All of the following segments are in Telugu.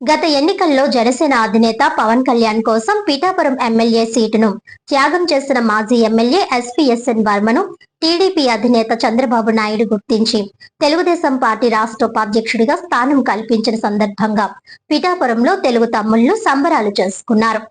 గత ఎన్నికల్లో జనసేన అధినేత పవన్ కళ్యాణ్ కోసం పిఠాపురం ఎమ్మెల్యే సీటును త్యాగం చేసిన మాజీ ఎమ్మెల్యే ఎస్పీఎస్ఎన్ వర్మను టీడీపీ అధినేత చంద్రబాబు నాయుడు గుర్తించి తెలుగుదేశం పార్టీ రాష్ట్ర ఉపాధ్యక్షుడిగా స్థానం కల్పించిన సందర్భంగా పిఠాపురంలో తెలుగు తమ్ముళ్లు సంబరాలు చేసుకున్నారు.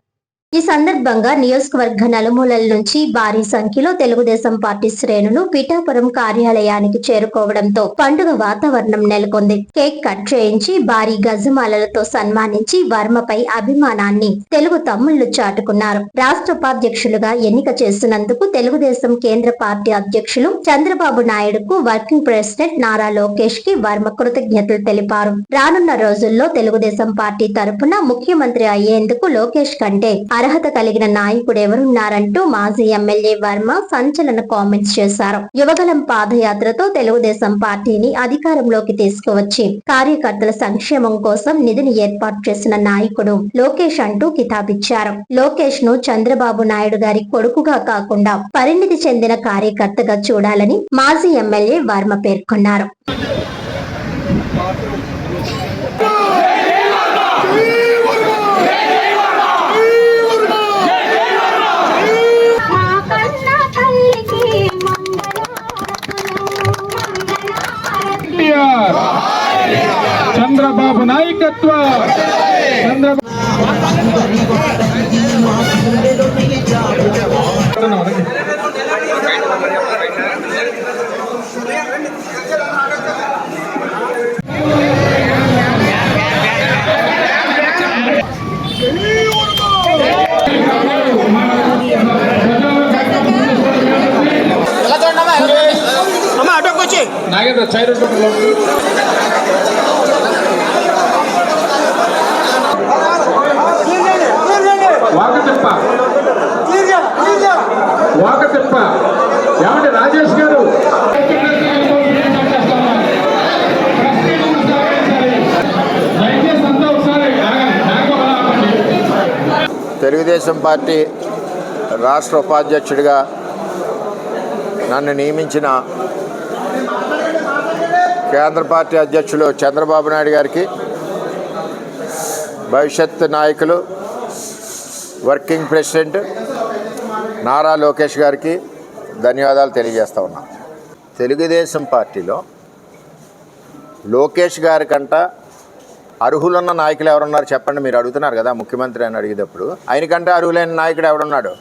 ఈ సందర్భంగా నియోజకవర్గ నలుమూలల నుంచి భారీ సంఖ్యలో తెలుగుదేశం పార్టీ శ్రేణులు పిఠాపురం కార్యాలయానికి చేరుకోవడంతో పండుగ వాతావరణం నెలకొంది. కేక్ కట్ చేయించి భారీ గజమాలలతో సన్మానించి వర్మపై అభిమానాన్ని తెలుగు తమ్ముళ్లు చాటుకున్నారు. రాష్ట్ర ఉపాధ్యక్షులుగా ఎన్నిక చేసినందుకు తెలుగుదేశం కేంద్ర పార్టీ అధ్యక్షులు చంద్రబాబు నాయుడుకు వర్కింగ్ ప్రెసిడెంట్ నారా లోకేష్ కి వర్మ కృతజ్ఞతలు తెలిపారు. రానున్న రోజుల్లో తెలుగుదేశం పార్టీ తరపున ముఖ్యమంత్రి అయ్యేందుకు లోకేష్ కంటే అర్హత కలిగిన నాయకుడు ఎవరున్నారంటూ మాజీ ఎమ్మెల్యే వర్మ సంచలన కామెంట్స్ చేశారు. యువగలం పాదయాత్రతో తెలుగుదేశం పార్టీని అధికారంలోకి తీసుకువచ్చి కార్యకర్తల సంక్షేమం కోసం నిధిని ఏర్పాటు చేసిన నాయకుడు లోకేష్ అంటూ కితాబిచ్చారు. లోకేష్ ను చంద్రబాబు నాయుడు గారి కొడుకుగా కాకుండా పరిణితి చెందిన కార్యకర్తగా చూడాలని మాజీ ఎమ్మెల్యే వర్మ పేర్కొన్నారు. చంద్రబాబు నాయకత్వ నాగేంద్ర చైర్ వాకతిప్ప ఏమంటే రాజేష్ గారు తెలుగుదేశం పార్టీ రాష్ట్ర ఉపాధ్యక్షుడిగా నన్ను నియమించిన కేంద్ర పార్టీ అధ్యక్షులు చంద్రబాబు నాయుడు గారికి, భవిష్యత్ నాయకులు వర్కింగ్ ప్రెసిడెంట్ నారా లోకేష్ గారికి ధన్యవాదాలు తెలియజేస్తా ఉన్నాను. తెలుగుదేశం పార్టీలో లోకేష్ గారి కంట అర్హులున్న నాయకులు ఎవరున్నారు చెప్పండి. మీరు అడుగుతున్నారు కదా ముఖ్యమంత్రి అని అడిగేటప్పుడు, ఆయనకంటే అర్హులైన నాయకుడు ఎవడున్నాడు?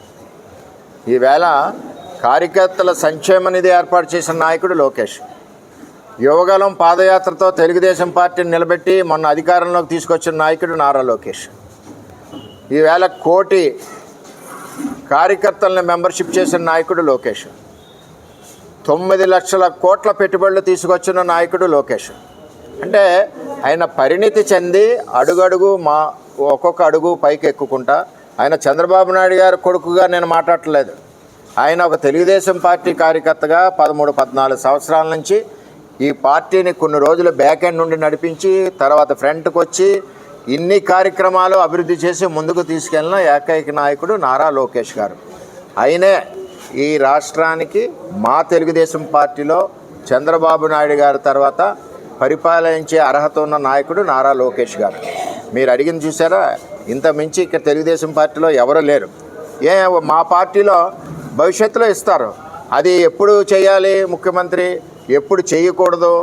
ఈవేళ కార్యకర్తల సంక్షేమ నిధి ఏర్పాటు చేసిన నాయకుడు లోకేష్. యువగలం పాదయాత్రతో తెలుగుదేశం పార్టీని నిలబెట్టి మొన్న అధికారంలోకి తీసుకొచ్చిన నాయకుడు నారా లోకేష్. ఈవేళ కోటి కార్యకర్తలను మెంబర్షిప్ చేసిన నాయకుడు లోకేష్. 9 లక్షల కోట్ల పెట్టుబడులు తీసుకొచ్చిన నాయకుడు లోకేష్. అంటే ఆయన పరిణితి చెంది అడుగడుగు ఒక్కొక్క అడుగు పైకి ఎక్కుకుంటా, ఆయన చంద్రబాబు నాయుడు గారి కొడుకుగా నేను మాట్లాడట్లేదు. ఆయన ఒక తెలుగుదేశం పార్టీ కార్యకర్తగా 13-14 సంవత్సరాల నుంచి ఈ పార్టీని కొన్ని రోజులు బ్యాక్ ఎండ్ నుండి నడిపించి తర్వాత ఫ్రంట్కి వచ్చి ఇన్ని కార్యక్రమాలు అభివృద్ధి చేసి ముందుకు తీసుకెళ్లిన ఏకైక నాయకుడు నారా లోకేష్ గారు. ఆయనే ఈ రాష్ట్రానికి మా తెలుగుదేశం పార్టీలో చంద్రబాబు నాయుడు గారి తర్వాత పరిపాలించే అర్హత ఉన్న నాయకుడు నారా లోకేష్ గారు. మీరు అడిగింది చూసారా, ఇంత మించి ఇక్కడ తెలుగుదేశం పార్టీలో ఎవరు లేరు. మా పార్టీలో భవిష్యత్తులో ఇస్తారు, అది ఎప్పుడు చేయాలి ముఖ్యమంత్రి, ఎప్పుడు చేయకూడదు,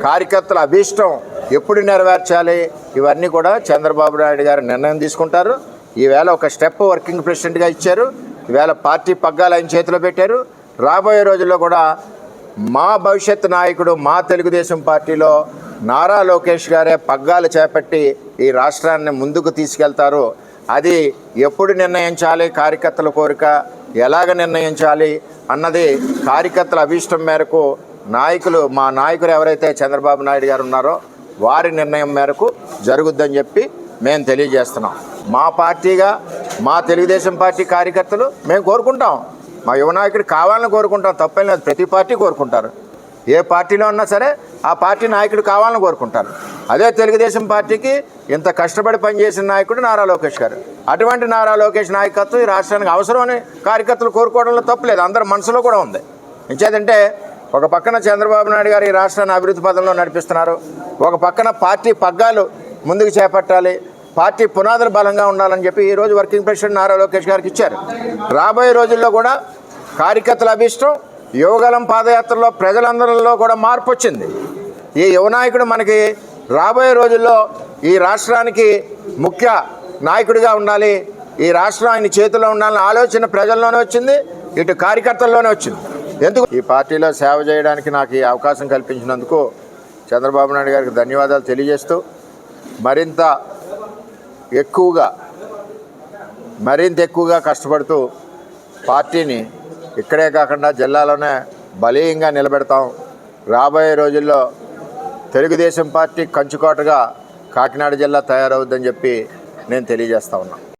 కార్యకర్తల అభీష్టం ఎప్పుడు నెరవేర్చాలి, ఇవన్నీ కూడా చంద్రబాబు నాయుడు గారు నిర్ణయం తీసుకుంటారు. ఈవేళ ఒక స్టెప్ వర్కింగ్ ప్రెసిడెంట్గా ఇచ్చారు. ఈవేళ పార్టీ పగ్గాలు ఆయన చేతిలో పెట్టారు. రాబోయే రోజుల్లో కూడా మా భవిష్యత్ నాయకుడు మా తెలుగుదేశం పార్టీలో నారా లోకేష్ గారే పగ్గాలు చేపట్టి ఈ రాష్ట్రాన్ని ముందుకు తీసుకెళ్తారు. అది ఎప్పుడు నిర్ణయించాలి, కార్యకర్తల కోరిక ఎలాగ నిర్ణయించాలి అన్నది కార్యకర్తల అభీష్టం మేరకు మా నాయకులు ఎవరైతే చంద్రబాబు నాయుడు గారు ఉన్నారో వారి నిర్ణయం మేరకు జరుగుద్దని చెప్పి మేము తెలియజేస్తున్నాం. మా పార్టీగా మా తెలుగుదేశం పార్టీ కార్యకర్తలు మేము కోరుకుంటాం, మా యువ నాయకుడు కావాలని కోరుకుంటాం, తప్పేం లేదు. ప్రతి పార్టీ కోరుకుంటారు, ఏ పార్టీలో ఉన్నా సరే ఆ పార్టీ నాయకుడు కావాలని కోరుకుంటారు. అదే తెలుగుదేశం పార్టీకి ఇంత కష్టపడి పనిచేసిన నాయకుడు నారా లోకేష్ గారు. అటువంటి నారా లోకేష్ నాయకత్వం ఈ రాష్ట్రానికి అవసరమని కార్యకర్తలు కోరుకోవడంలో తప్పులేదు, అందరి మనసులో కూడా ఉంది. ఇంచేదంటే ఒక పక్కన చంద్రబాబు నాయుడు గారు ఈ రాష్ట్రాన్ని అభివృద్ధి పదంలో నడిపిస్తున్నారు, ఒక పక్కన పార్టీ పగ్గాలు ముందుకు చేపట్టాలి, పార్టీ పునాదులు బలంగా ఉండాలని చెప్పి ఈరోజు వర్కింగ్ ప్రెసిడెంట్ నారా లోకేష్ గారికి ఇచ్చారు. రాబోయే రోజుల్లో కూడా కార్యకర్తల అభిష్టం, యువగలం పాదయాత్రలో ప్రజలందరిలో కూడా మార్పు వచ్చింది. ఈ యువ నాయకుడు మనకి రాబోయే రోజుల్లో ఈ రాష్ట్రానికి ముఖ్య నాయకుడిగా ఉండాలి, ఈ రాష్ట్రం ఆయన చేతిలో ఉండాలన్న ఆలోచన ప్రజల్లోనే వచ్చింది, ఇటు కార్యకర్తల్లోనే వచ్చింది. ఎందుకు ఈ పార్టీలో సేవ చేయడానికి నాకు ఈ అవకాశం కల్పించినందుకు చంద్రబాబు నాయుడు గారికి ధన్యవాదాలు తెలియజేస్తూ మరింత ఎక్కువగా కష్టపడుతూ పార్టీని ఇక్కడే కాకుండా జిల్లాలోనే బలీయంగా నిలబెడతాం. రాబోయే రోజుల్లో తెలుగుదేశం పార్టీ కంచుకోటగా కాకినాడ జిల్లా తయారవుద్దని చెప్పి నేను తెలియజేస్తా ఉన్నాను.